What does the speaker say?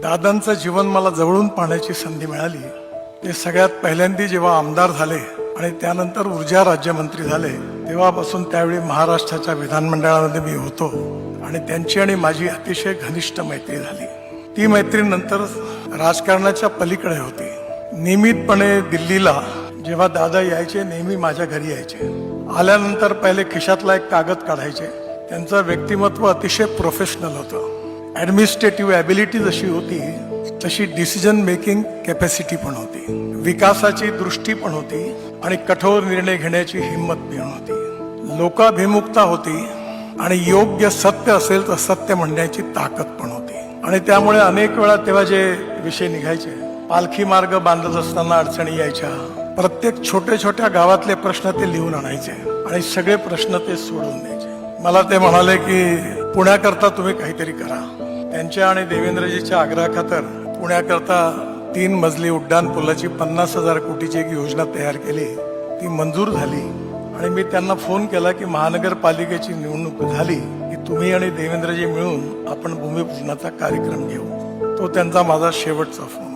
दादांचं जीवन मला जवळून पाहण्याची संधी मिळाली ते सगळ्यात पहिल्यांदा जेव्हा आमदार झाले आणि त्यानंतर ऊर्जा राज्यमंत्री झाले तेव्हापासून त्यावेळी महाराष्ट्राच्या विधानमंडळामध्ये मी होतो आणि त्यांची आणि माझी अतिशय घनिष्ठ मैत्री झाली। ती मैत्री नंतर राजकारणाच्या पलीकडे होती। नियमितपणे दिल्लीला जेव्हा दादा यायचे नेहमी माझ्या घरी यायचे। आल्यानंतर पहिले खिशातला एक कागद काढायचे। त्यांचं व्यक्तिमत्व अतिशय प्रोफेशनल होतं। ॲडमिनिस्ट्रेटिव्ह ॲबिलिटी जशी होती तशी डिसिजन मेकिंग कॅपॅसिटी पण होती, विकासाची दृष्टी पण होती आणि कठोर निर्णय घेण्याची हिंमत पण होती, लोकाभिमुखता होती आणि योग्य सत्य असेल तर सत्य म्हणण्याची ताकद पण होती। आणि त्यामुळे अनेक वेळा तेव्हा जे विषय निघायचे, पालखी मार्ग बांधत असताना अडचणी यायच्या, प्रत्येक छोट्या छोट्या गावातले प्रश्न ते लिहून आणायचे आणि सगळे प्रश्न ते सोडवून द्यायचे। मला ते म्हणाले की पुण्याकरता तुम्ही काहीतरी करा। त्यांच्या आणि देवेंद्रजीच्या आग्रहाखातर पुण्याकरता 3 मजली उड्डाण पुलाची 50,000 कोटीची एक योजना तयार केली। ती मंजूर झाली आणि मी त्यांना फोन केला की महानगरपालिकेची निवडणूक झाली की तुम्ही आणि देवेंद्रजी मिळून आपण भूमिपूजनाचा कार्यक्रम घेऊ। तो त्यांचा माझा शेवटचा फोन।